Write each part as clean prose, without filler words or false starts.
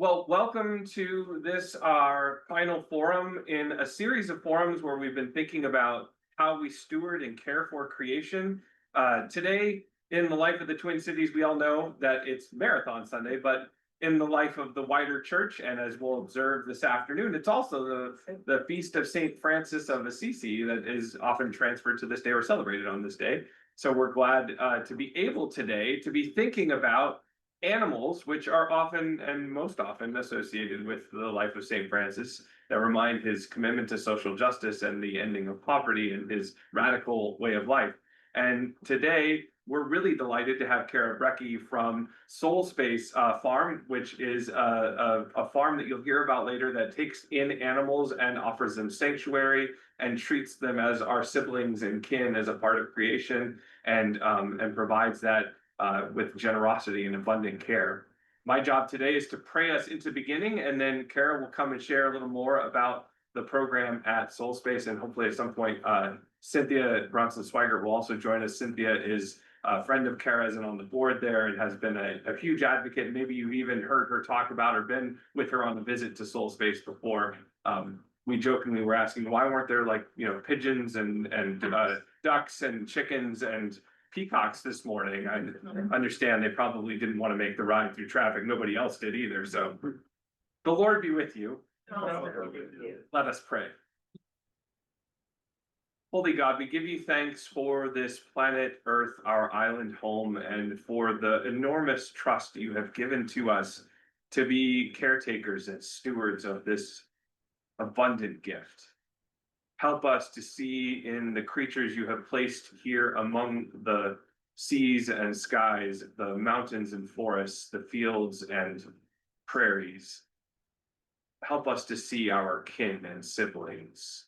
Well, welcome to this, our final forum in a series of forums where we've been thinking about how we steward and care for creation. Today, in the life of the Twin Cities, we all know that it's Marathon Sunday, but in the life of the wider church, and as we'll observe this afternoon, it's also the feast of Saint Francis of Assisi that is often transferred to this day or celebrated on this day. So we're glad to be able today to be thinking about animals, which are often and most often associated with the life of St. Francis, that remind his commitment to social justice and the ending of poverty and his radical way of life. And today, we're really delighted to have Kara Brecky from SoulSpace Farm, which is a farm that you'll hear about later that takes in animals and offers them sanctuary and treats them as our siblings and kin as a part of creation and provides that with generosity and abundant care. My job today is to pray us into beginning, and then Kara will come and share a little more about the program at SoulSpace, and hopefully at some point, Cynthia Bronson-Swigert will also join us. Cynthia is a friend of Kara's and on the board there and has been a huge advocate. Maybe you've even heard her talk about or been with her on a visit to SoulSpace before. We jokingly were asking, why weren't there pigeons and ducks and chickens and peacocks this morning? I understand they probably didn't want to make the ride through traffic. Nobody else did either. So the Lord be with you. Let us pray. Holy God, we give you thanks for this planet Earth, our island home, and for the enormous trust you have given to us to be caretakers and stewards of this abundant gift. Help us to see in the creatures you have placed here among the seas and skies, the mountains and forests, the fields and prairies. Help us to see our kin and siblings,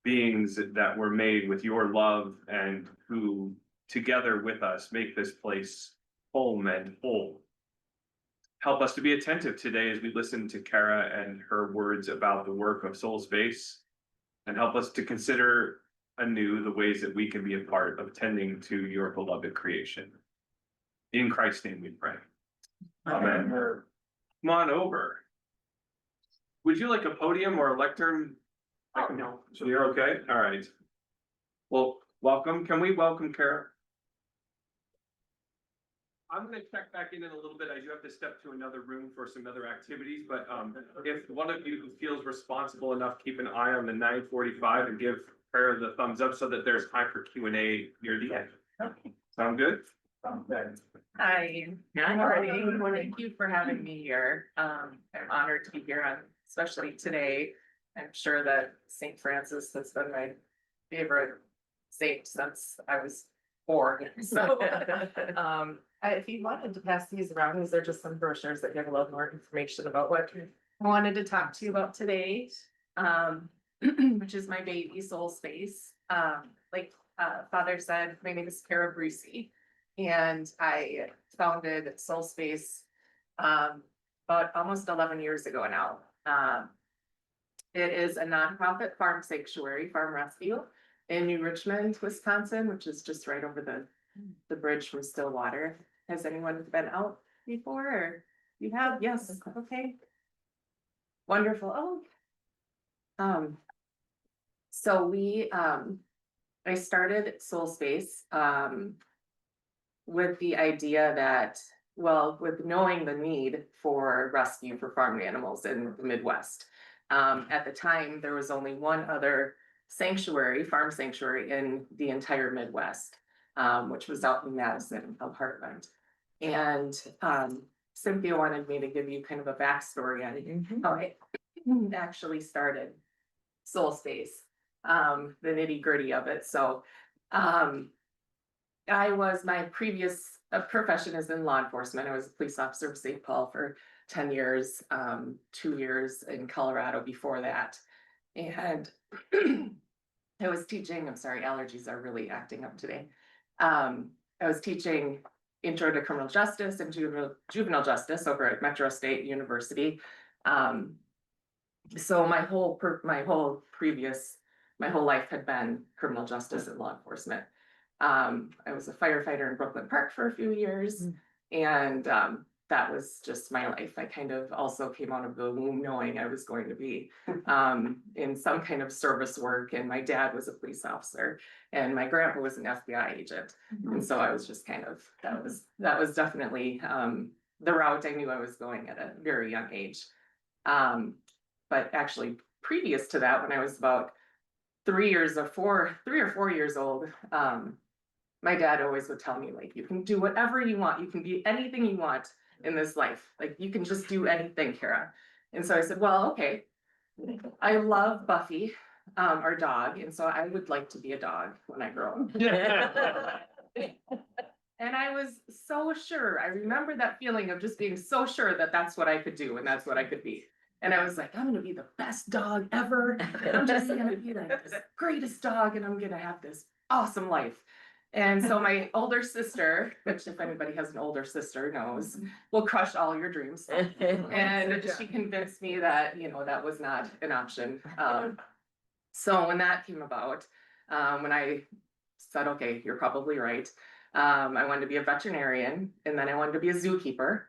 beings that were made with your love and who together with us make this place home and whole. Help us to be attentive today as we listen to Kara and her words about the work of SoulSpace, and help us to consider anew the ways that we can be a part of tending to your beloved creation. In Christ's name we pray. Amen. Come on over. Would you like a podium or a lectern? No. So you're okay? All right. Well, welcome. Can we welcome Kara? I'm going to check back in a little bit. I do have to step to another room for some other activities, but if one of you feels responsible enough, keep an eye on the 9:45 and give Kara the thumbs up so that there's time for Q&A near the end. Okay. Sound good? Sounds good. Hi, thank you for having me here. I'm honored to be here on, especially today. I'm sure that St. Francis has been my favorite saint since I was born. So, if you wanted to pass these around, these are just some brochures that give a little more information about what I wanted to talk to you about today, which is my baby SoulSpace. Like Father said, my name is Kara Brecky, and I founded SoulSpace about almost 11 years ago now. It is a nonprofit farm sanctuary, farm rescue in New Richmond, Wisconsin, which is just right over the bridge from Stillwater. Has anyone been out before? Or you have? Yes. Okay. Wonderful. Oh. So I started SoulSpace with the idea that, well, with knowing the need for rescue for farm animals in the Midwest. At the time, there was only one other farm sanctuary in the entire Midwest, which was out in Madison, apartment. And Cynthia wanted me to give you kind of a backstory on how I actually started SoulSpace, the nitty gritty of it. So my previous profession is in law enforcement. I was a police officer of St. Paul for 10 years, 2 years in Colorado before that. And I was teaching, I'm sorry, allergies are really acting up today. I was teaching intro to criminal justice and juvenile justice over at Metro State University. So my whole life had been criminal justice and law enforcement. I was a firefighter in Brooklyn Park for a few years, and that was just my life. I kind of also came out of the womb knowing I was going to be in some kind of service work, and my dad was a police officer and my grandpa was an FBI agent. And so I was just kind of, that was definitely the route I knew I was going at a very young age. But actually previous to that, when I was about 3 or 4 years old, my dad always would tell me, like, you can do whatever you want. You can be anything you want in this life. Like, you can just do anything, Kara. And so I said, well, okay, I love Buffy, our dog. And so I would like to be a dog when I grow up. And I was so sure. I remember that feeling of just being so sure that that's what I could do and that's what I could be. And I was like, I'm going to be the best dog ever. I'm just going to be like the greatest dog, and I'm going to have this awesome life. And so my older sister, which if anybody has an older sister knows, will crush all your dreams. And she convinced me that, you know, that was not an option. So when that came about, when I said, okay, you're probably right. I wanted to be a veterinarian, and then I wanted to be a zookeeper,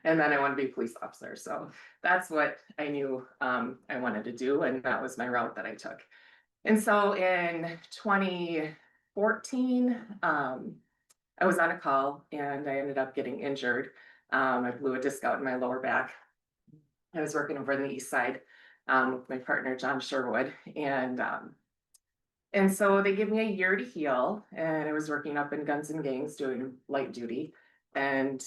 and then I wanted to be a police officer. So that's what I knew I wanted to do, and that was my route that I took. And so in 2014, I was on a call and I ended up getting injured. I blew a disc out in my lower back. I was working over on the east side with my partner, John Sherwood, and so they gave me a year to heal, and I was working up in Guns and Gangs doing light duty. And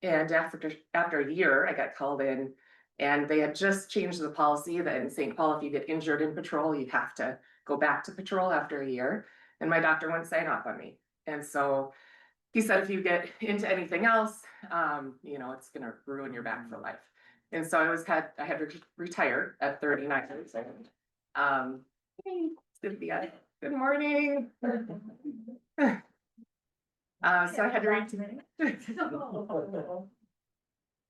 after a year, I got called in, and they had just changed the policy that in St. Paul, if you get injured in patrol, you have to go back to patrol after a year. And my doctor wouldn't sign off on me. And so he said, if you get into anything else, you know, it's gonna ruin your back for life. And so I had to retire at 39 years old. Cynthia, good morning. So I had to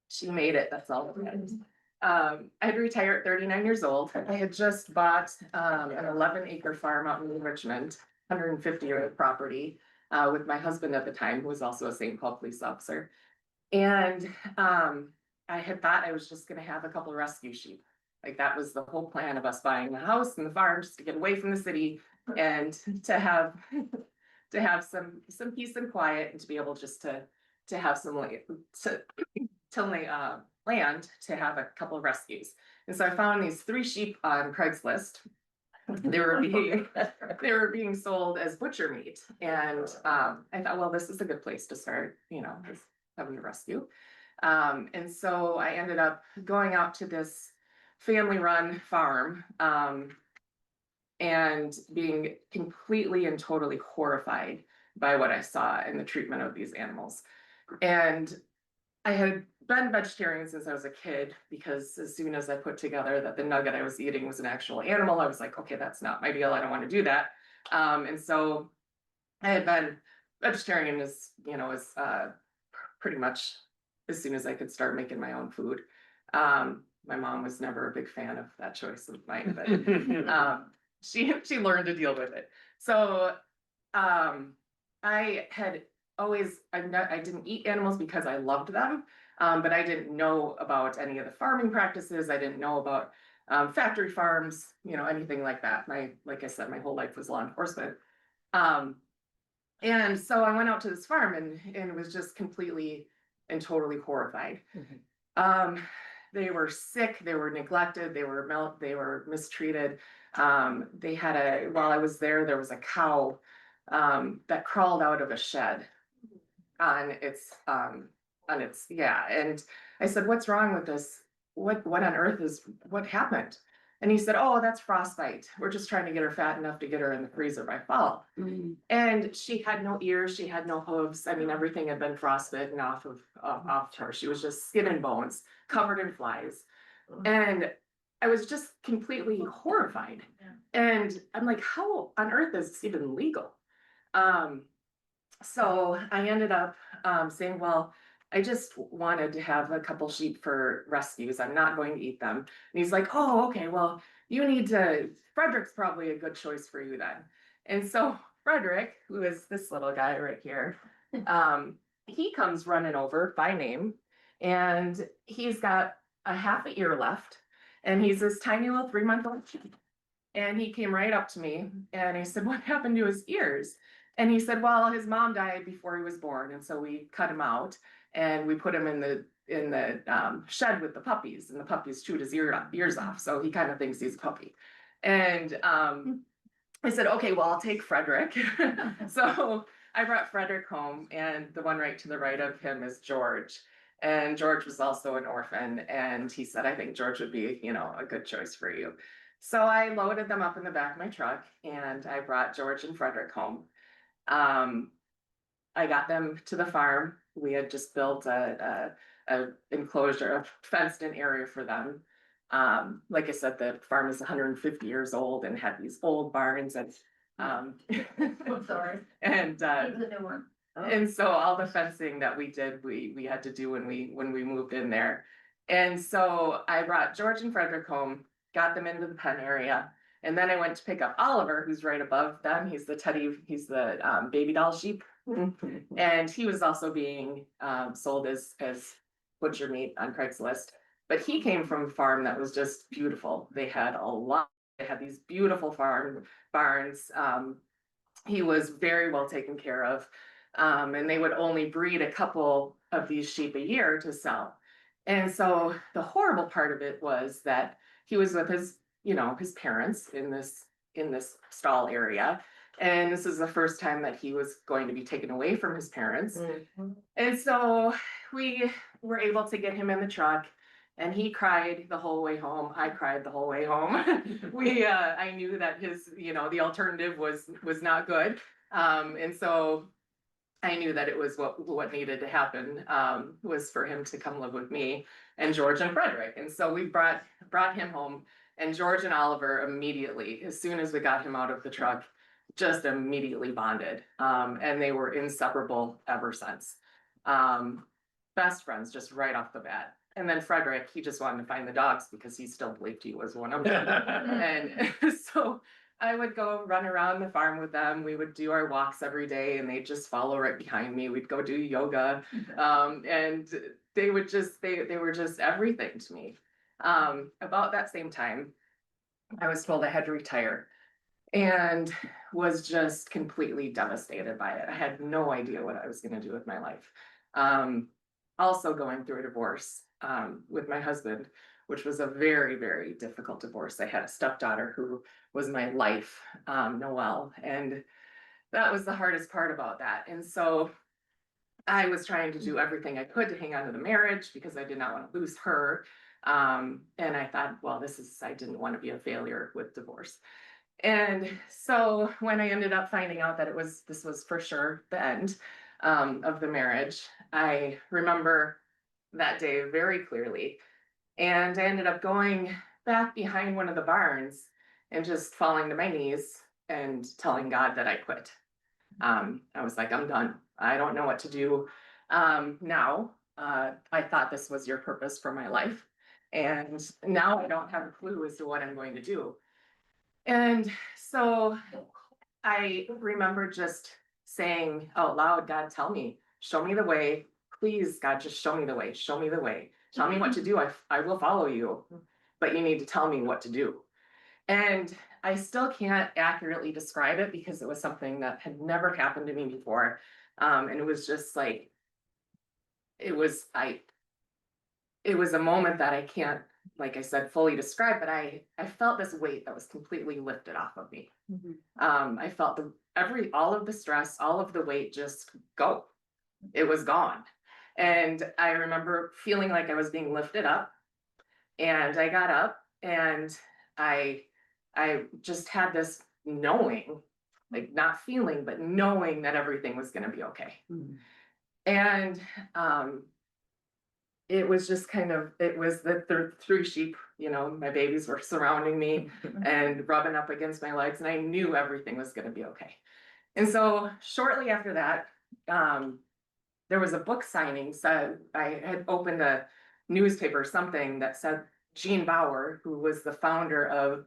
she made it, that's all that matters. I had to retire at 39 years old. I had just bought an 11-acre farm out in Richmond, 150-year property, with my husband at the time, who was also a St. Paul police officer. And I had thought I was just gonna have a couple of rescue sheep. Like, that was the whole plan of us buying the house and the farm, just to get away from the city and to have some peace and quiet, and to be able just to have some land to have a couple of rescues. And so I found these 3 sheep on Craigslist. They were being sold as butcher meat, and I thought, well, this is a good place to start, you know, having a rescue. And so I ended up going out to this family-run farm, and being completely and totally horrified by what I saw in the treatment of these animals. And I had been vegetarian since I was a kid, because as soon as I put together that the nugget I was eating was an actual animal, I was like, okay, that's not my deal. I don't want to do that. And so I had been vegetarian as, you know, as pretty much as soon as I could start making my own food. My mom was never a big fan of that choice of mine, but she learned to deal with it. So I had always, I didn't eat animals because I loved them, but I didn't know about any of the farming practices. I didn't know about factory farms, you know, anything like that. Like I said, my whole life was law enforcement. And so I went out to this farm and was just completely and totally horrified. They were sick, they were neglected, they were mistreated. While I was there was a cow that crawled out of a shed on its, and I said, what's wrong with this? What on earth what happened? And he said, oh, that's frostbite. We're just trying to get her fat enough to get her in the freezer by fall. And she had no ears, she had no hooves. I mean, everything had been frostbitten off her. She was just skin and bones, covered in flies. And I was just completely horrified. And I'm like, how on earth is this even legal? So I ended up saying, well, I just wanted to have a couple sheep for rescues. I'm not going to eat them. And he's like, oh, okay, well, Frederick's probably a good choice for you then. And so Frederick, who is this little guy right here, he comes running over by name, and he's got a half a ear left, and he's this tiny little 3-month-old kid. And he came right up to me and he said, "What happened to his ears?" And he said, "Well, his mom died before he was born, and so we cut him out and we put him in the shed with the puppies, and the puppies chewed his ears off. So he kind of thinks he's a puppy." And I said, "Okay, well, I'll take Frederick." So I brought Frederick home, and the one right to the right of him is George. And George was also an orphan, and he said, "I think George would be, a good choice for you." So I loaded them up in the back of my truck, and I brought George and Frederick home. Um, I got them to the farm. We had just built a enclosure, a fenced in area for them. Like I said, the farm is 150 years old and had these old barns and I'm sorry. and The new one. and so all the fencing that we did, we had to do when we moved in there. And so I brought George and Frederick home, got them into the pen area, and then I went to pick up Oliver, who's right above them. He's the baby doll sheep. And he was also being sold as butcher meat on Craigslist. But he came from a farm that was just beautiful. They had these beautiful barns. He was very well taken care of. And they would only breed a couple of these sheep a year to sell. And so the horrible part of it was that he was with his parents in this stall area. And this is the first time that he was going to be taken away from his parents. Mm-hmm. And so we were able to get him in the truck, and he cried the whole way home. I cried the whole way home. I knew that the alternative was not good. And so I knew that it was what needed to happen, was for him to come live with me and George and Frederick. And so we brought him home, and George and Oliver immediately, as soon as we got him out of the truck, just immediately bonded. And they were inseparable ever since. Best friends, just right off the bat. And then Frederick, he just wanted to find the dogs because he still believed he was one of them. And so I would go run around the farm with them. We would do our walks every day, and they'd just follow right behind me. We'd go do yoga. And they were just everything to me. About that same time, I was told I had to retire, and was just completely devastated by it. I had no idea what I was going to do with my life. Also going through a divorce with my husband, which was a very, very difficult divorce. I had a stepdaughter who was my life, Noelle, and that was the hardest part about that. And so I was trying to do everything I could to hang on to the marriage because I did not want to lose her. And I thought, well, I didn't want to be a failure with divorce. And so when I ended up finding out that this was for sure the end of the marriage, I remember that day very clearly. And I ended up going back behind one of the barns and just falling to my knees and telling God that I quit. I was like, "I'm done. I don't know what to do now. I thought this was your purpose for my life. And now I don't have a clue as to what I'm going to do." And so I remember just saying out loud, "God, tell me, show me the way. Please, God, just show me the way. Show me the way. Tell me what to do. I will follow you, but you need to tell me what to do." And I still can't accurately describe it because it was something that had never happened to me before. And it was just like, it was a moment that I can't, like I said, fully describe, but I felt this weight that was completely lifted off of me. I felt all of the stress, all of the weight just go. It was gone. And I remember feeling like I was being lifted up, and I got up, and I just had this knowing, like not feeling, but knowing that everything was going to be okay. And it was just it was the three sheep, my babies were surrounding me and rubbing up against my legs, and I knew everything was going to be okay. And so shortly after that, there was a book signing. So I had opened a newspaper, something that said Gene Bauer, who was the founder of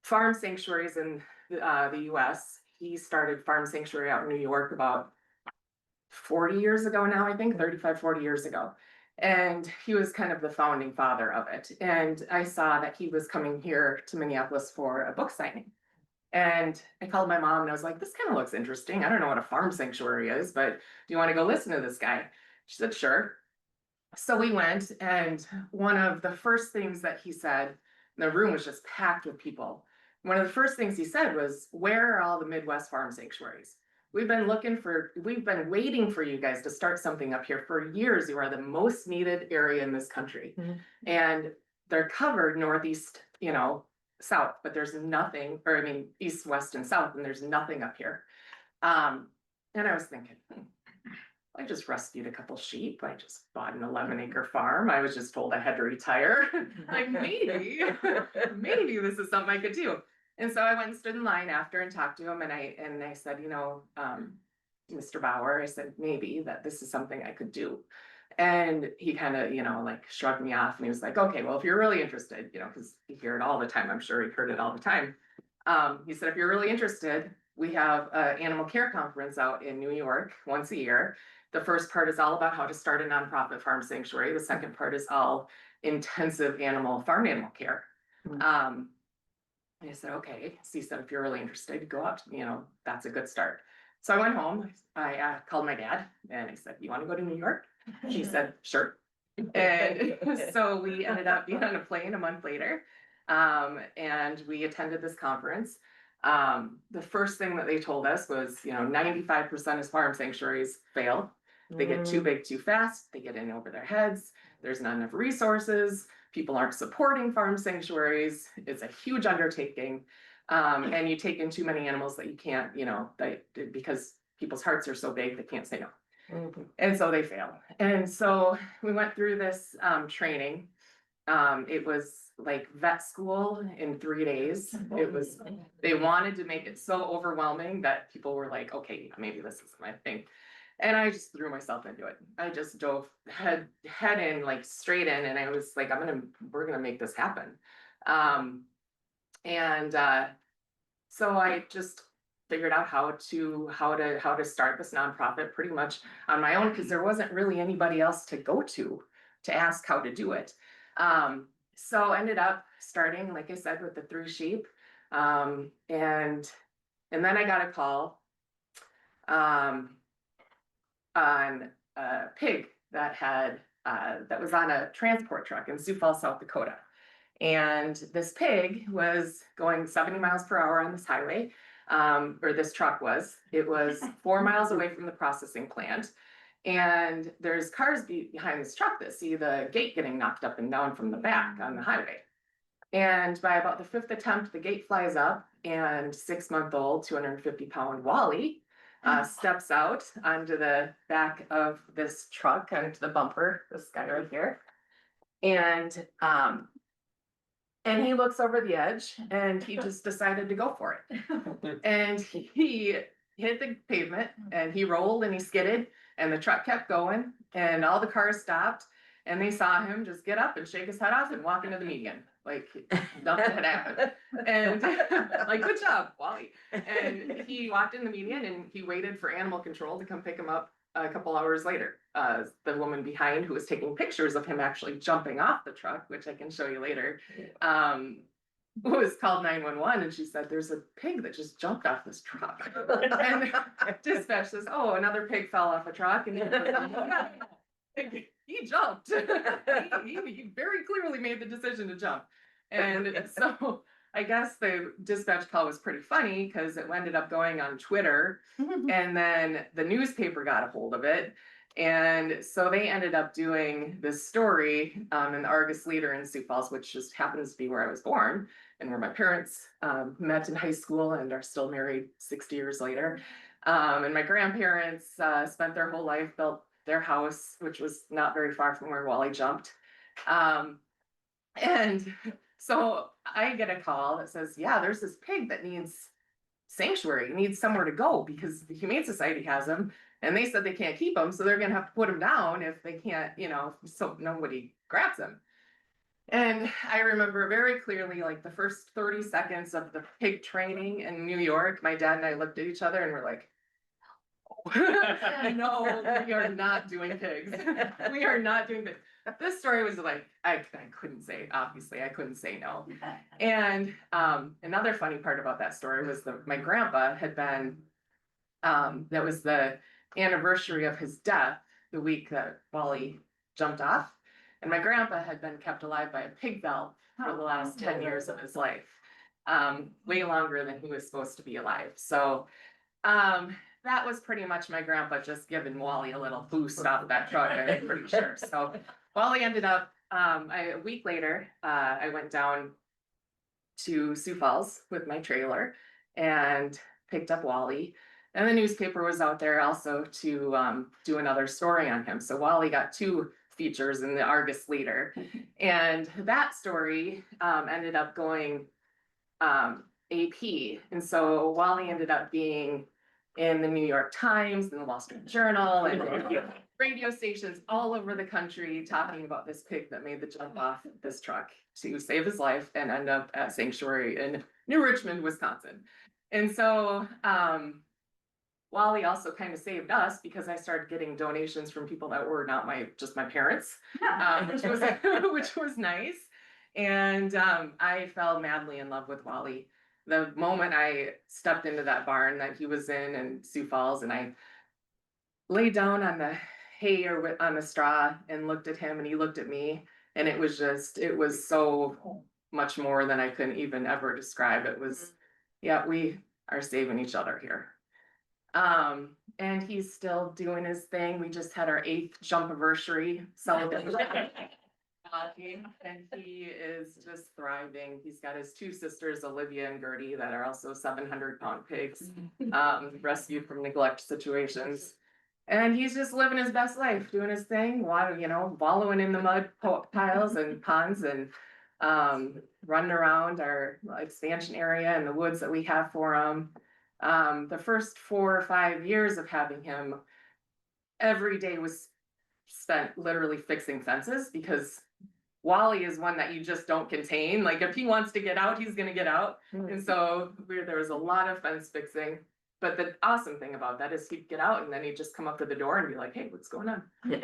farm sanctuaries in the US. He started Farm Sanctuary out in New York about 40 years ago now, I think 35, 40 years ago. And he was kind of the founding father of it. And I saw that he was coming here to Minneapolis for a book signing. And I called my mom and I was like, this kind of looks interesting. I don't know what a farm sanctuary is, but do you want to go listen to this guy? She said, sure. So we went, and one of the first things that he said, the room was just packed with people. One of the first things he said was, where are all the Midwest farm sanctuaries? We've been waiting for you guys to start something up here for years. You are the most needed area in this country. Mhm. And they're covered northeast, south, but there's nothing, or I mean, east, west, and south, and there's nothing up here. And I was thinking, I just rescued a couple sheep. I just bought an 11-acre farm. I was just told I had to retire. Like maybe this is something I could do. And so I went and stood in line after and talked to him, and I said, Mr. Bauer, I said, maybe that this is something I could do. And he kind of, like shrugged me off, and he was like, okay, well, if you're really interested, because you hear it all the time. I'm sure he heard it all the time. He said, if you're really interested, we have an animal care conference out in New York once a year. The first part is all about how to start a nonprofit farm sanctuary. The second part is all intensive farm animal care. And I said, okay. So he said, if you're really interested, go out, that's a good start. So I went home, I called my dad, and I said, you want to go to New York? He said, sure. And so we ended up being on a plane a month later, and we attended this conference. The first thing that they told us was, 95% of farm sanctuaries fail. They get too big too fast, they get in over their heads, there's not enough resources, people aren't supporting farm sanctuaries, it's a huge undertaking. And you take in too many animals that you can't, because people's hearts are so big, they can't say no. And so they fail. And so we went through this training. It was like vet school in 3 days. They wanted to make it so overwhelming that people were like, okay, maybe this is my thing. And I just threw myself into it. I just dove head in, like straight in, and I was like, we're gonna make this happen. So I just figured out how to start this nonprofit pretty much on my own, because there wasn't really anybody else to go to ask how to do it. So ended up starting, like I said, with the 3 sheep. And then I got a call on a pig that was on a transport truck in Sioux Falls, South Dakota. And this pig was going 70 miles per hour on this highway, or this truck was. It was 4 miles away from the processing plant. And there's cars behind this truck that see the gate getting knocked up and down from the back on the highway. And by about the 5th attempt, the gate flies up, and 6-month-old, 250-pound Wally steps out onto the back of this truck, onto the bumper, this guy right here. And he looks over the edge, and he just decided to go for it. And he hit the pavement, and he rolled and he skidded, and the truck kept going, and all the cars stopped, and they saw him just get up and shake his head off and walk into the median. Like nothing had happened. And like, good job, Wally. And he walked in the median, and he waited for animal control to come pick him up a couple hours later. The woman behind, who was taking pictures of him actually jumping off the truck, which I can show you later, was called 911, and she said, there's a pig that just jumped off this truck. And dispatch says, oh, another pig fell off a truck, and he jumped. He very clearly made the decision to jump. And so I guess the dispatch call was pretty funny, because it ended up going on Twitter, and then the newspaper got a hold of it. And so they ended up doing this story in the Argus Leader in Sioux Falls, which just happens to be where I was born and where my parents met in high school and are still married 60 years later. And my grandparents spent their whole life, built their house, which was not very far from where Wally jumped. And so I get a call that says, yeah, there's this pig that needs sanctuary, needs somewhere to go, because the Humane Society has him, and they said they can't keep him, so they're gonna have to put him down if they can't, so nobody grabs him. And I remember very clearly, like the first 30 seconds of the pig training in New York, my dad and I looked at each other and we're like, No, we are not doing pigs. We are not doing pigs. This story was like, I couldn't say, obviously, I couldn't say no. And another funny part about that story was that my grandpa had been, that was the anniversary of his death, the week that Wally jumped off. And my grandpa had been kept alive by a pig valve for the last 10 years of his life, way longer than he was supposed to be alive. So that was pretty much my grandpa just giving Wally a little boost off that truck, I'm pretty sure. So Wally ended up, a week later, I went down to Sioux Falls with my trailer and picked up Wally. And the newspaper was out there also to do another story on him. So Wally got 2 features in the Argus Leader. And that story ended up going AP. And so Wally ended up being in the New York Times and the Wall Street Journal and radio stations all over the country talking about this pig that made the jump off this truck to save his life and end up at sanctuary in New Richmond, Wisconsin. And so Wally also kind of saved us because I started getting donations from people that were not just my parents, which was nice. And I fell madly in love with Wally. The moment I stepped into that barn that he was in Sioux Falls, and I laid down on the hay or on the straw and looked at him and he looked at me, and it was so much more than I couldn't even ever describe. It was, yeah, we are saving each other here. And he's still doing his thing. We just had our 8th jump anniversary celebration. And he is just thriving. He's got his 2 sisters, Olivia and Gertie, that are also 700-pound pigs, rescued from neglect situations. And he's just living his best life, doing his thing, wallowing in the mud piles and ponds and running around our expansion area and the woods that we have for him. The first 4 or 5 years of having him, every day was spent literally fixing fences, because Wally is one that you just don't contain. Like, if he wants to get out, he's gonna get out. And so there was a lot of fence fixing. But the awesome thing about that is he'd get out and then he'd just come up to the door and be like, "Hey, what's going on?" I'm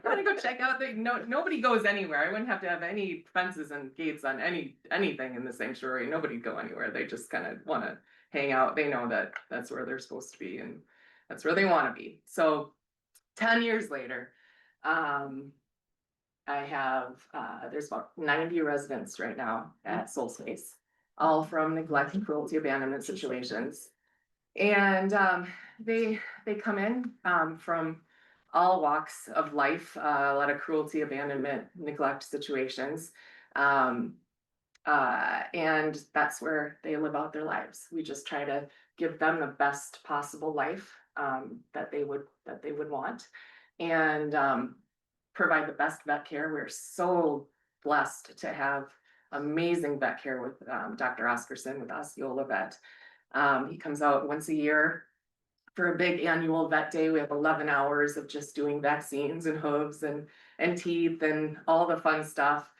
gonna go check out. Nobody goes anywhere. I wouldn't have to have any fences and gates on anything in the sanctuary. Nobody'd go anywhere. They just kind of want to hang out. They know that that's where they're supposed to be and that's where they want to be. So 10 years later, I have, there's about 90 residents right now at SoulSpace, all from neglect, cruelty, abandonment situations. And they come in from all walks of life, a lot of cruelty, abandonment, neglect situations. And that's where they live out their lives. We just try to give them the best possible life that they would want. And provide the best vet care. We're so blessed to have amazing vet care with Dr. Oscarson with Osceola Vet. He comes out once a year for a big annual vet day. We have 11 hours of just doing vaccines and hooves and teeth and all the fun stuff.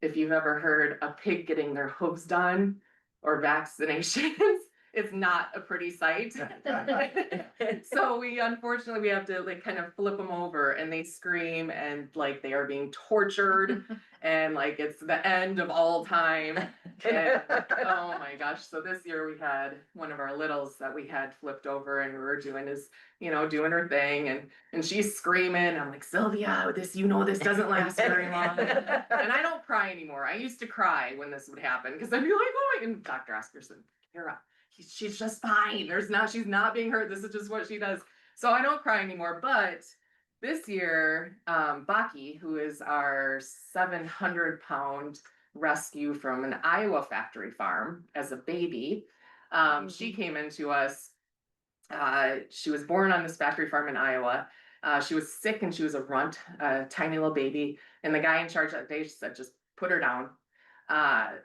If you've ever heard a pig getting their hooves done or vaccinations, it's not a pretty sight. So unfortunately we have to like kind of flip them over and they scream and like they are being tortured and like it's the end of all time. And, oh my gosh. So this year we had one of our littles that we had flipped over and we were doing doing her thing and she's screaming. I'm like, "Sylvia, this doesn't last very long." And I don't cry anymore. I used to cry when this would happen because I'd be like, "Oh," and Dr. Oscarson, "Kara, she's just fine. She's not being hurt. This is just what she does." So I don't cry anymore. But this year, Baki, who is our 700-pound rescue from an Iowa factory farm as a baby, she came into us. She was born on this factory farm in Iowa. She was sick and she was a runt, a tiny little baby. And the guy in charge that day said, "Just put her down."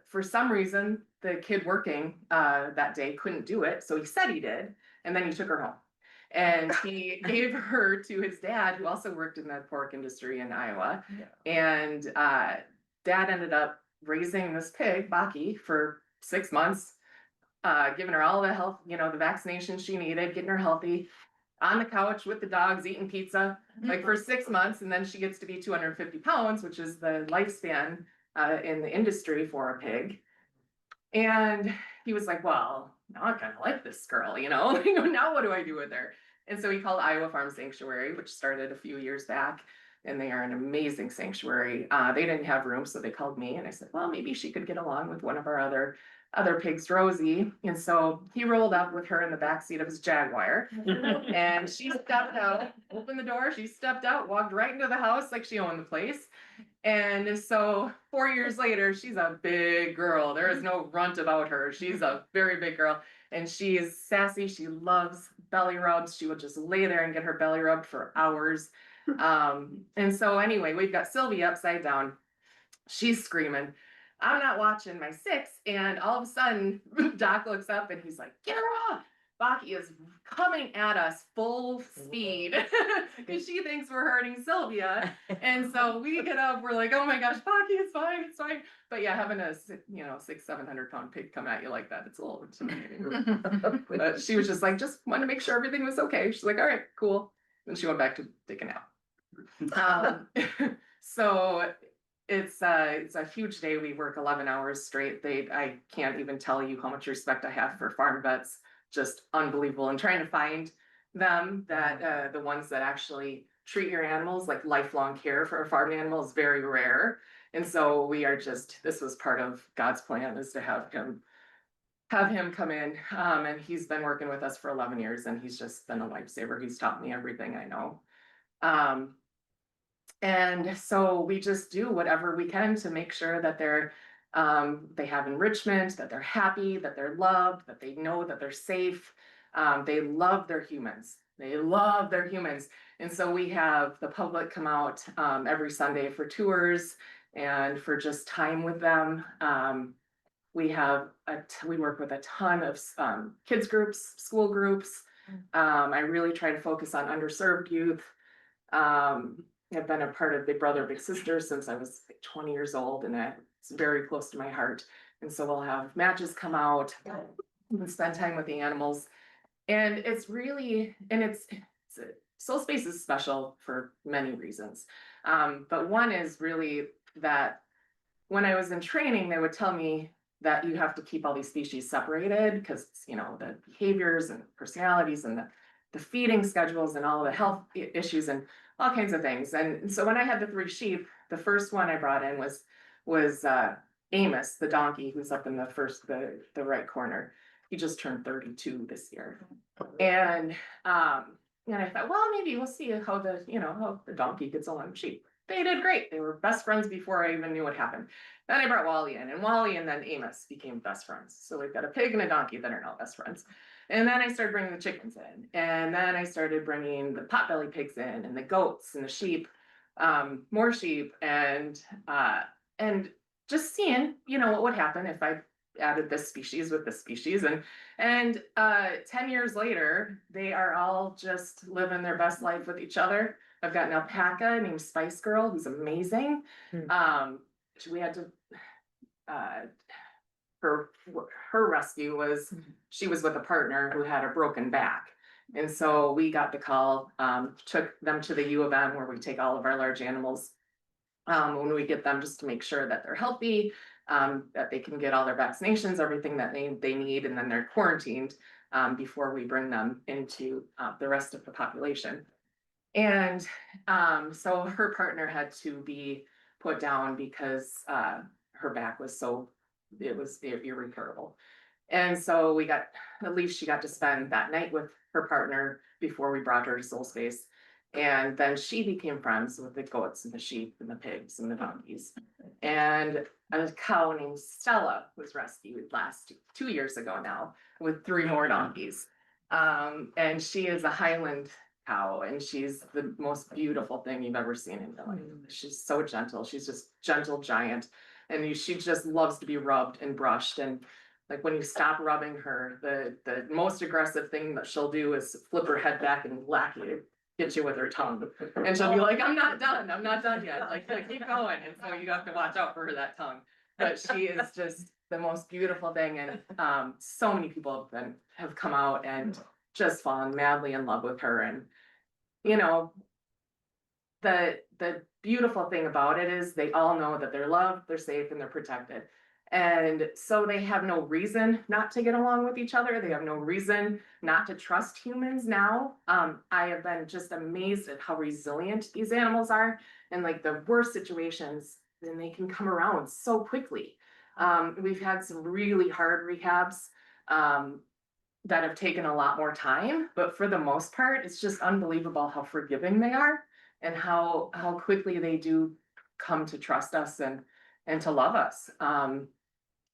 For some reason, the kid working that day couldn't do it. So he said he did. And then he took her home. And he gave her to his dad, who also worked in the pork industry in Iowa. Yeah. And dad ended up raising this pig, Baki, for 6 months, giving her all the health, the vaccinations she needed, getting her healthy. On the couch with the dogs, eating pizza, like for 6 months, and then she gets to be 250 pounds, which is the lifespan in the industry for a pig. And he was like, well, now I kind of like this girl, now what do I do with her? And so he called Iowa Farm Sanctuary, which started a few years back, and they are an amazing sanctuary. They didn't have room, so they called me, and I said, well, maybe she could get along with one of our other pigs, Rosie. And so he rolled up with her in the backseat of his Jaguar, and she stepped out, opened the door, she stepped out, walked right into the house like she owned the place. And so 4 years later, she's a big girl. There is no runt about her. She's a very big girl, and she is sassy. She loves belly rubs. She would just lay there and get her belly rubbed for hours. And so anyway, we've got Sylvia upside down. She's screaming. I'm not watching my 6, and all of a sudden, Doc looks up and he's like, get her off. Baki is coming at us full speed because she thinks we're hurting Sylvia. And so we get up, we're like, oh my gosh, Baki, it's fine, it's fine. But yeah, having a 600-700 pound pig come at you like that, it's a little intimidating. But she was just like, just wanted to make sure everything was okay. She's like, all right, cool. And she went back to take a nap. So it's a huge day. We work 11 hours straight. I can't even tell you how much respect I have for farm vets. Just unbelievable. And trying to find them that the ones that actually treat your animals like lifelong care for a farm animal is very rare. And so this was part of God's plan, is to have him come in. And he's been working with us for 11 years, and he's just been a lifesaver. He's taught me everything I know. And so we just do whatever we can to make sure that they have enrichment, that they're happy, that they're loved, that they know that they're safe. They love their humans. And so we have the public come out every Sunday for tours and for just time with them. We work with a ton of kids groups, school groups. I really try to focus on underserved youth. I've been a part of Big Brother, Big Sister since I was 20 years old, and it's very close to my heart. And so we'll have matches come out and spend time with the animals. And it's really, SoulSpace is special for many reasons. But one is really that when I was in training, they would tell me that you have to keep all these species separated because, the behaviors and personalities and the feeding schedules and all the health issues and all kinds of things. And so when I had the 3 sheep, the first one I brought in was Amos, the donkey, who's up in the right corner. He just turned 32 this year. And I thought, well, maybe we'll see how the donkey gets along with sheep. They did great. They were best friends before I even knew what happened. Then I brought Wally in, and Wally and then Amos became best friends. So we've got a pig and a donkey that are now best friends. And then I started bringing the chickens in, and then I started bringing the potbelly pigs in, and the goats and the sheep, more sheep, and just seeing, what would happen if I added this species with this species. And 10 years later, they are all just living their best life with each other. I've got an alpaca named Spice Girl, who's amazing. We had to, her rescue was, she was with a partner who had a broken back. And so we got the call, took them to the U of M, where we take all of our large animals when we get them, just to make sure that they're healthy, that they can get all their vaccinations, everything that they need, and then they're quarantined before we bring them into the rest of the population. And so her partner had to be put down because her back was it was irreparable. And so at least she got to spend that night with her partner before we brought her to SoulSpace. And then she became friends with the goats and the sheep and the pigs and the donkeys. And a cow named Stella was rescued 2 years ago now, with 3 more donkeys. And she is a Highland cow, and she's the most beautiful thing you've ever seen in your life. She's so gentle. She's just gentle giant. And she just loves to be rubbed and brushed. And like when you stop rubbing her, the most aggressive thing that she'll do is flip her head back and hit you with her tongue. And she'll be like, I'm not done yet. Like keep going. And so you have to watch out for that tongue. But she is just the most beautiful thing, and so many people have come out and just fallen madly in love with her. And you know, the beautiful thing about it is they all know that they're loved, they're safe, and they're protected. And so they have no reason not to get along with each other. They have no reason not to trust humans now. I have been just amazed at how resilient these animals are, and like the worst situations, then they can come around so quickly. We've had some really hard rehabs that have taken a lot more time, but for the most part, it's just unbelievable how forgiving they are and how quickly they do come to trust us and to love us.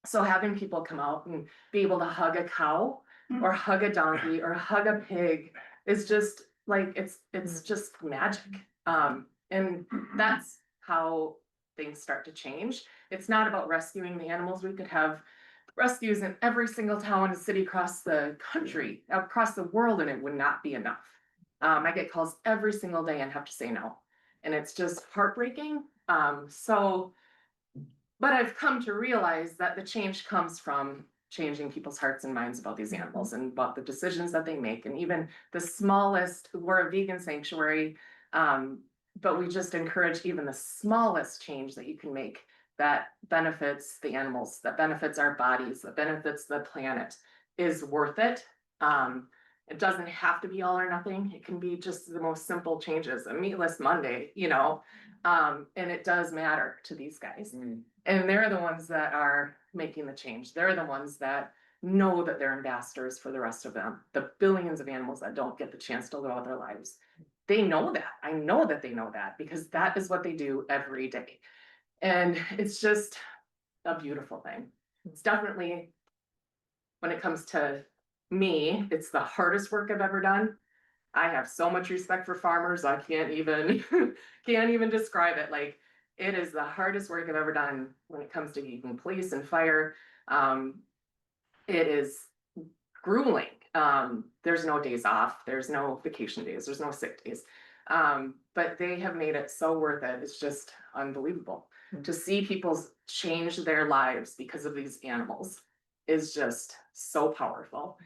So having people come out and be able to hug a cow or hug a donkey or hug a pig is just like, it's just magic. And that's how things start to change. It's not about rescuing the animals. We could have rescues in every single town and city across the country, across the world, and it would not be enough. I get calls every single day and have to say no. And it's just heartbreaking. But I've come to realize that the change comes from changing people's hearts and minds about these animals and about the decisions that they make. And even the smallest, we're a vegan sanctuary, but we just encourage even the smallest change that you can make that benefits the animals, that benefits our bodies, that benefits the planet is worth it. It doesn't have to be all or nothing. It can be just the most simple changes, a meatless Monday, and it does matter to these guys. And they're the ones that are making the change. They're the ones that know that they're ambassadors for the rest of them. The billions of animals that don't get the chance to live out their lives. They know that. I know that they know that because that is what they do every day. And it's just a beautiful thing. It's definitely, when it comes to me, it's the hardest work I've ever done. I have so much respect for farmers. I can't even describe it. Like, it is the hardest work I've ever done when it comes to keeping police and fire. It is grueling. There's no days off. There's no vacation days. There's no sick days. But they have made it so worth it. It's just unbelievable. To see people change their lives because of these animals is just so powerful.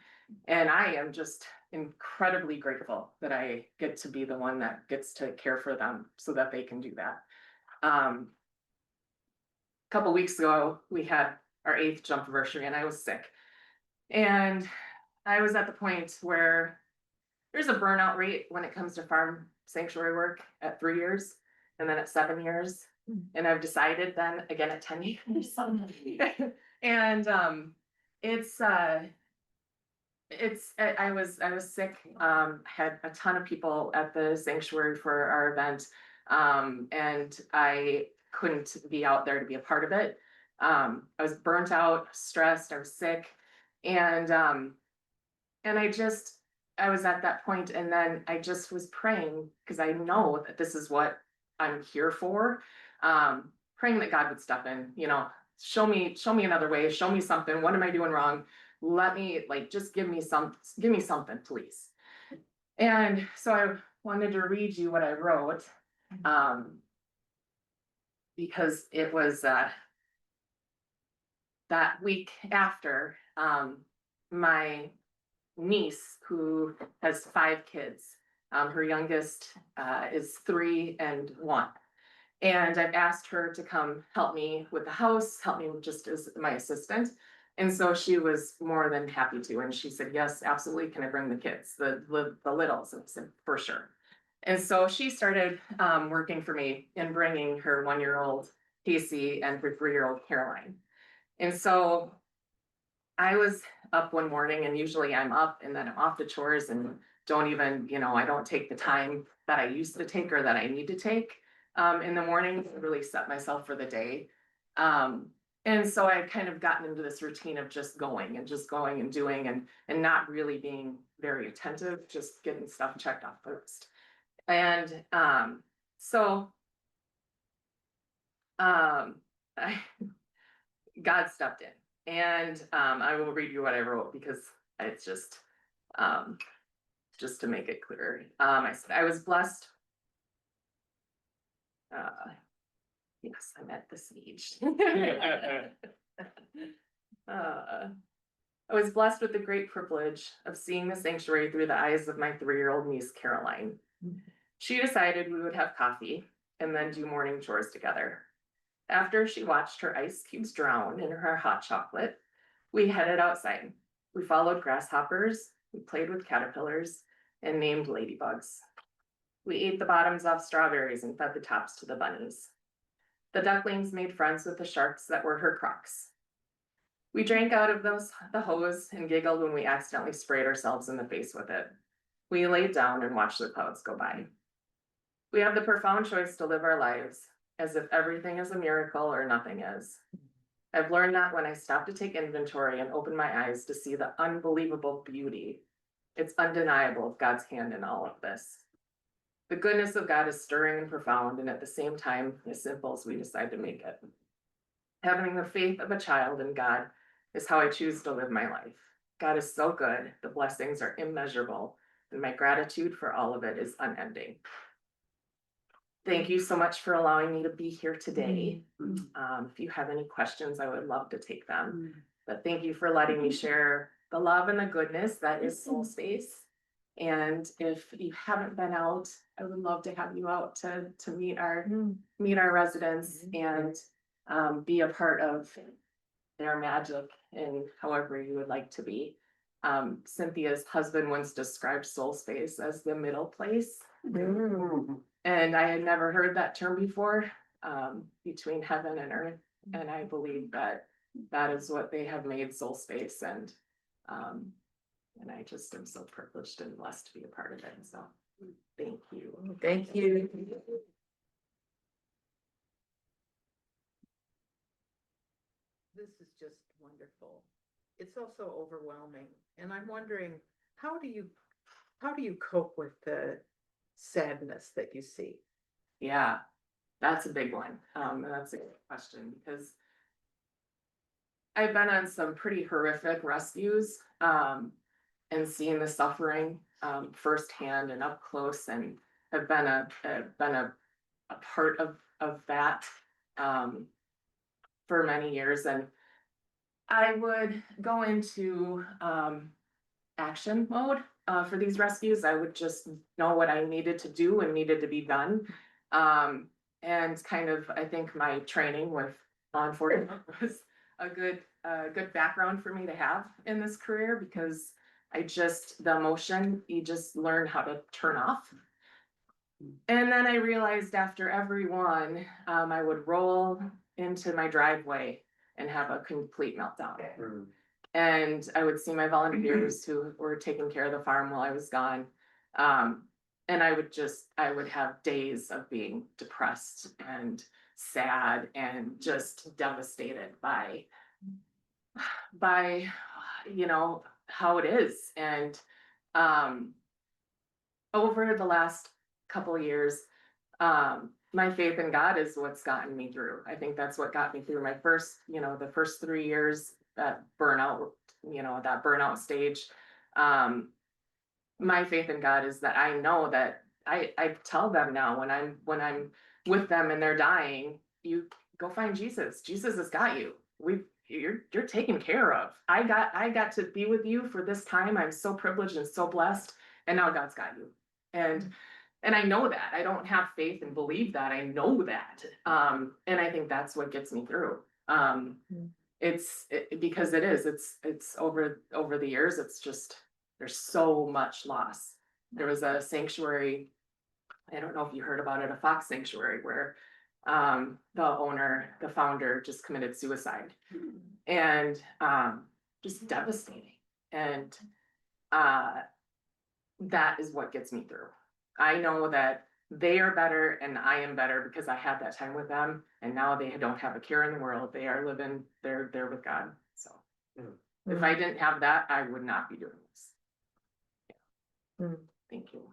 And I am just incredibly grateful that I get to be the one that gets to care for them so that they can do that. A couple weeks ago, we had our 8th jump anniversary and I was sick. And I was at the point where there's a burnout rate when it comes to farm sanctuary work at 3 years and then at 7 years. And I've decided then again at 10 years. And I was sick, had a ton of people at the sanctuary for our event. And I couldn't be out there to be a part of it. I was burnt out, stressed, I was sick. And I was at that point, and then I just was praying because I know that this is what I'm here for. Praying that God would step in, show me another way, show me something. What am I doing wrong? Let me just give me something, please. And so I wanted to read you what I wrote, because it was that week after my niece, who has 5 kids, her youngest is 3 and 1. And I've asked her to come help me with the house, help me just as my assistant. And so she was more than happy to. And she said, yes, absolutely. Can I bring the kids, the littles? And I said, for sure. And so she started working for me and bringing her 1-year-old Casey and her 3-year-old Caroline. And so I was up one morning, and usually I'm up and then I'm off to chores and don't even, I don't take the time that I used to take or that I need to take in the morning to really set myself for the day. And so I've kind of gotten into this routine of just going and doing and not really being very attentive, just getting stuff checked off the list. And God stepped in. And I will read you what I wrote because it's just to make it clear. I said, I was blessed. Yes, I'm at this age. I was blessed with the great privilege of seeing the sanctuary through the eyes of my 3-year-old niece, Caroline. She decided we would have coffee and then do morning chores together. After she watched her ice cubes drown in her hot chocolate, we headed outside. We followed grasshoppers, we played with caterpillars, and named ladybugs. We ate the bottoms off strawberries and fed the tops to the bunnies. The ducklings made friends with the sharks that were her crocs. We drank out of the hose and giggled when we accidentally sprayed ourselves in the face with it. We laid down and watched the clouds go by. We have the profound choice to live our lives as if everything is a miracle or nothing is. I've learned that when I stop to take inventory and open my eyes to see the unbelievable beauty, it's undeniable of God's hand in all of this. The goodness of God is stirring and profound, and at the same time, as simple as we decide to make it. Having the faith of a child in God is how I choose to live my life. God is so good, the blessings are immeasurable, and my gratitude for all of it is unending. Thank you so much for allowing me to be here today. If you have any questions, I would love to take them. But thank you for letting me share the love and the goodness that is SoulSpace. And if you haven't been out, I would love to have you out to meet our residents and be a part of their magic in however you would like to be. Cynthia's husband once described SoulSpace as the middle place. And I had never heard that term before, between heaven and earth. And I believe that that is what they have made SoulSpace. And I just am so privileged and blessed to be a part of it. So thank you. Thank you. This is just wonderful. It's also overwhelming. And I'm wondering, how do you cope with the sadness that you see? Yeah, that's a big one. That's a good question because I've been on some pretty horrific rescues, and seeing the suffering firsthand and up close, and have been a part of that for many years. And I would go into action mode for these rescues. I would just know what I needed to do and needed to be done. And kind of, I think my training with law enforcement was a good background for me to have in this career, because the emotion, you just learn how to turn off. And then I realized after every one, I would roll into my driveway and have a complete meltdown. And I would see my volunteers who were taking care of the farm while I was gone. And I would have days of being depressed and sad and just devastated by how it is. And over the last couple of years, my faith in God is what's gotten me through. I think that's what got me through my the first 3 years, that burnout stage. My faith in God is that I know that I tell them now when I'm with them and they're dying, you go find Jesus. Jesus has got you. You're taken care of. I got to be with you for this time. I'm so privileged and so blessed, and now God's got you. And I know that. I don't have faith and believe that. I know that. And I think that's what gets me through. Because it's over the years, it's just, there's so much loss. There was a sanctuary, I don't know if you heard about it, a fox sanctuary, where the founder just committed suicide. And just devastating. And that is what gets me through. I know that they are better and I am better because I had that time with them, and now they don't have a care in the world. They are living, they're with God. So if I didn't have that, I would not be doing this. Yeah. Thank you.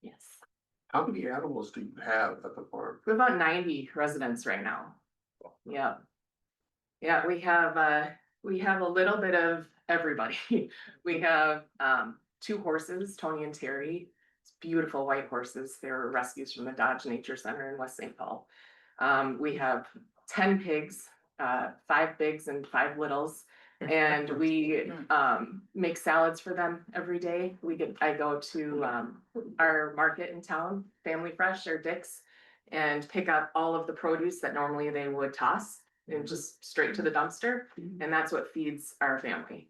Yes. How many animals do you have at the farm? We have about 90 residents right now. Yeah. Yeah, we have a little bit of everybody. We have 2 horses, Tony and Terry. It's beautiful white horses. They're rescues from the Dodge Nature Center in West St. Paul. We have 10 pigs, 5 bigs and 5 littles. And we make salads for them every day. I go to our market in town, Family Fresh or Dick's, and pick up all of the produce that normally they would toss and just straight to the dumpster. And that's what feeds our family.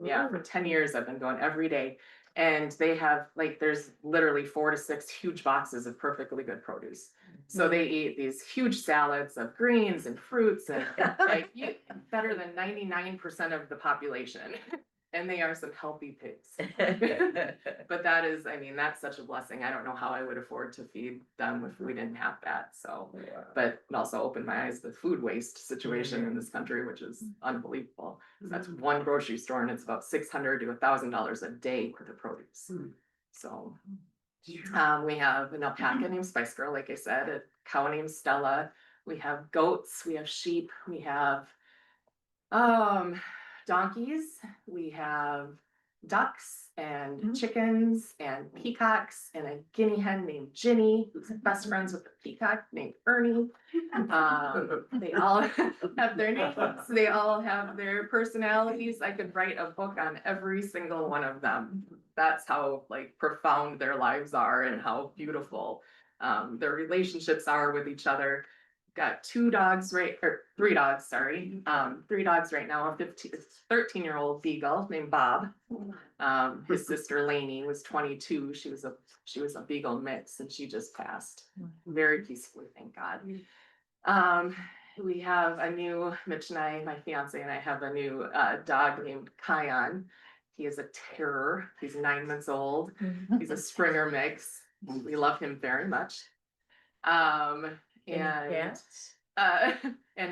Yeah, for 10 years I've been going every day. And they have like, there's literally 4 to 6 huge boxes of perfectly good produce. So they eat these huge salads of greens and fruits and like better than 99% of the population. And they are some healthy pigs. But that is, I mean, that's such a blessing. I don't know how I would afford to feed them if we didn't have that. So, but it also opened my eyes to the food waste situation in this country, which is unbelievable. That's one grocery store and it's about $600 to $1,000 a day worth of produce. So we have an alpaca named Spice Girl, like I said, a cow named Stella. We have goats, we have sheep, we have donkeys, we have ducks and chickens and peacocks and a guinea hen named Ginny, who's best friends with the peacock named Ernie. They all have their names, they all have their personalities. I could write a book on every single one of them. That's how like profound their lives are and how beautiful their relationships are with each other. Got 3 dogs, sorry. 3 dogs right now, a 13-year-old beagle named Bob. His sister Lainey was 22. She was a beagle mix and she just passed very peacefully, thank God. We have a new, Mitch and I, my fiance and I have a new dog named Kion. He is a terror. He's 9 months old. He's a Springer mix. We love him very much. And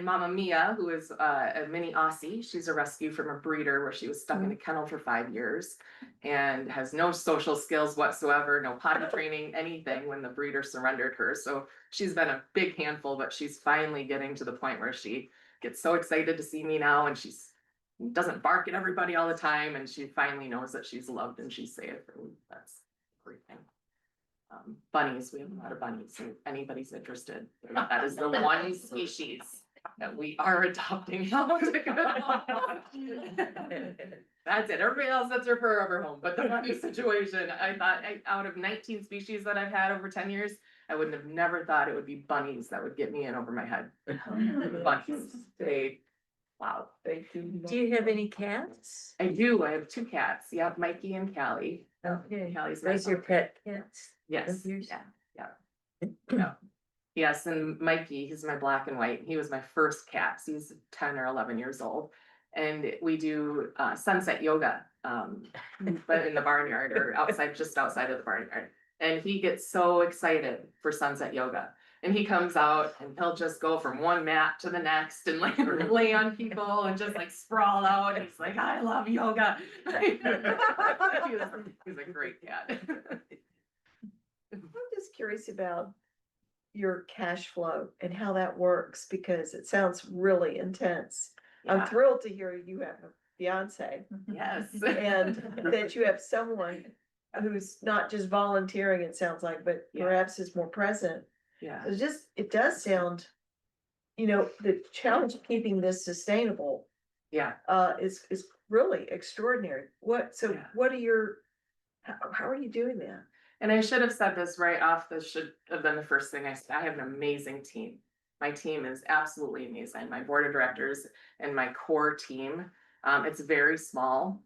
Mama Mia, who is a mini Aussie, she's a rescue from a breeder where she was stuck in a kennel for 5 years and has no social skills whatsoever, no potty training, anything when the breeder surrendered her. So she's been a big handful, but she's finally getting to the point where she gets so excited to see me now and she's doesn't bark at everybody all the time and she finally knows that she's loved and she's safe, and that's a great thing. Bunnies, we have a lot of bunnies, so if anybody's interested, that is the one species that we are adopting out. That's it, everybody else, that's their forever home, but the bunny situation, I thought out of 19 species that I've had over 10 years, I wouldn't have never thought it would be bunnies that would get me in over my head. Bunnies, wow. Do you have any cats? I do, I have 2 cats, yep, Mikey and Callie. Okay. Callie's my Those your pet cats? Yes, Of yours? yeah. Yes, and Mikey, he's my black and white. He was my first cat. He's 10 or 11 years old. And we do sunset yoga, but in the barnyard or outside, just outside of the barnyard. And he gets so excited for sunset yoga. And he comes out and he'll just go from one mat to the next and like lay on people and just like sprawl out. And he's like, I love yoga. He's a great cat. I'm just curious about your cash flow and how that works because it sounds really intense. I'm Yeah. thrilled to hear you have a fiance Yes. and that you have someone who's not just volunteering, it sounds like, but Yeah. perhaps is more present. Yeah. It does sound, the challenge of keeping this sustainable Yeah. is really extraordinary. Yeah. What are how are you doing that? And I should have said this right off. This should have been the first thing I said. I have an amazing team. My team is absolutely amazing. My board of directors and my core team. It's very small.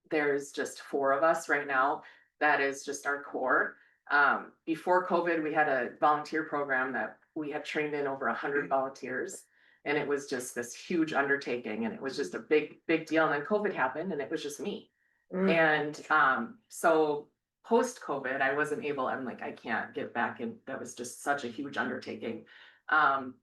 There's just 4 of us right now. That is just our core. Before COVID, we had a volunteer program that we had trained in over 100 volunteers. And it was just this huge undertaking and it was just a big, big deal. And then COVID happened and it was just me. And so post-COVID, I wasn't able, I'm like, I can't get back in. That was just such a huge undertaking. And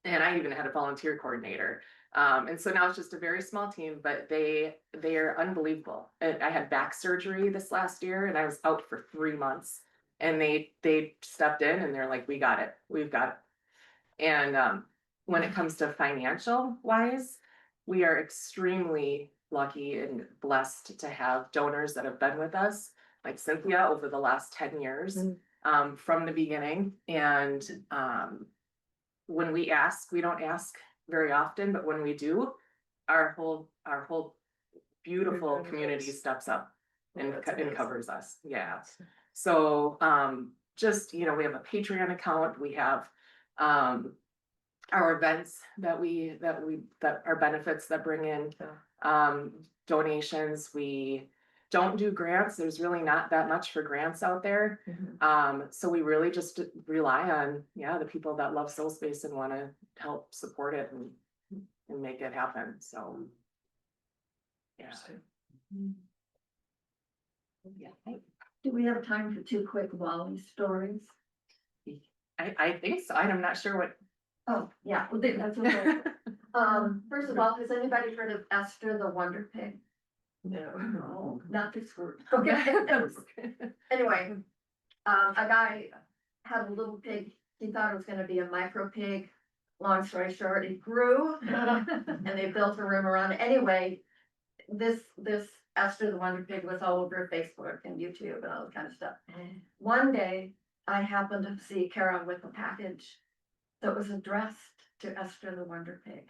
I even had a volunteer coordinator. And so now it's just a very small team, but they are unbelievable. And I had back surgery this last year and I was out for 3 months and they stepped in and they're like, we got it, we've got it. And when it comes to financial wise, we are extremely lucky and blessed to have donors that have been with us, like Cynthia over the last 10 years, from the beginning. And when we ask, we don't ask very often, but when we do, our whole beautiful community steps up and covers us, yeah. So, just, you know, we have a Patreon account, we have, our events that are benefits that bring in, donations. We don't do grants. There's really not that much for grants out there. So we really just rely on, yeah, the people that love SoulSpace and want to help support it and make it happen, so. Yeah. Yeah. Do we have time for 2 quick Wally stories? I think so. I'm not sure what. Oh, yeah, well, that's okay. First of all, has anybody heard of Esther the Wonder Pig? No, not this word. Okay. Anyway, a guy had a little pig. He thought it was gonna be a micro pig. Long story short, it grew and they built a room around it. Anyway, this Esther the Wonder Pig was all over Facebook and YouTube and all that kind of stuff. One day I happened to see Kara with a package that was addressed to Esther the Wonder Pig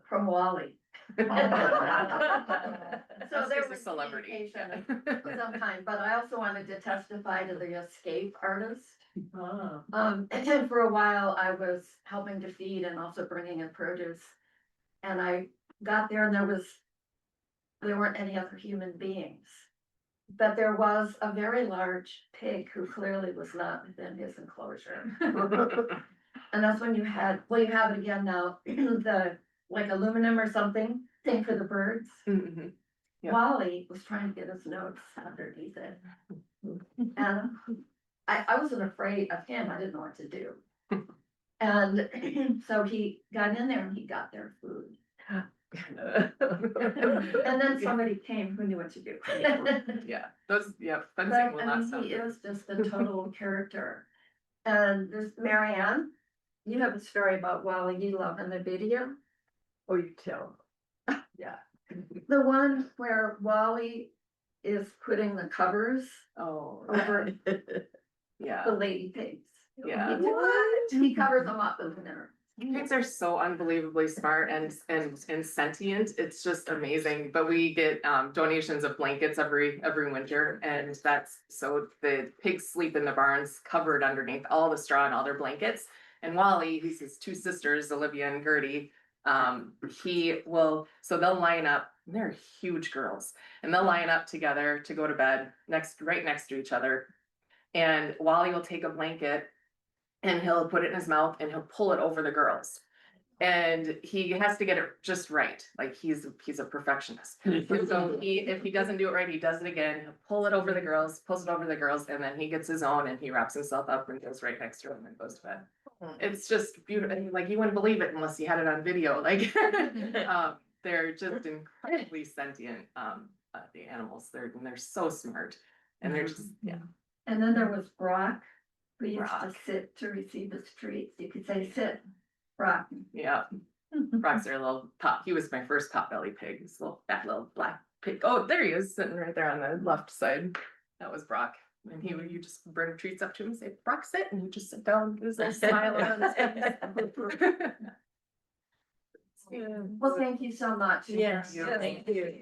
from Wally. So there Esther's a was celebrity. communication of some kind, but I also wanted to testify to the escape artist. And for a while I was helping to feed and also bringing in produce. And I got there and there weren't any other human beings. But there was a very large pig who clearly was not within his enclosure. And that's when you have it again now, the, like aluminum or something, thing for the birds. Mhm. Yeah. Wally was trying to get his nose underneath it. And I wasn't afraid of him, I didn't know what to do. And so he got in there and he got their food. And then somebody came who knew what to do. Yeah, those, yeah, But fencing will I not mean, stop. he is just a total character. And this Marianne, you have a story about Wally you love in the video. Oh, you tell. Yeah. The one where Wally is putting the covers Oh, over yeah. the lady pigs. Yeah. He covers them up in there. Pigs are so unbelievably smart and sentient. It's just amazing. But we get donations of blankets every winter, and that's so the pigs sleep in the barns covered underneath all the straw and all their blankets. And Wally, who's his 2 sisters, Olivia and Gertie, so they'll line up. They're huge girls, and they'll line up together to go to bed right next to each other. And Wally will take a blanket and he'll put it in his mouth and he'll pull it over the girls. And he has to get it just right. Like he's a perfectionist. And so if he doesn't do it right, he does it again. He'll pull it over the girls, pulls it over the girls, and then he gets his own and he wraps himself up and goes right next to him and goes to bed. It's just beautiful. And like you wouldn't believe it unless you had it on video. Like they're just incredibly sentient the animals. They're so smart. And they're just And then there was Brock, who used to Brock. sit to receive his treats. You could say, sit, Brock. Yeah. Brock's our little pot. He was my first potbelly pig. This fat little black pig. Oh, there he is, sitting right there on the left side. That was Brock. And you just bring treats up to him and say, Brock, sit, and you just sit down with his little smile on his face. Well, thank you so much. Yes, Yeah. thank you.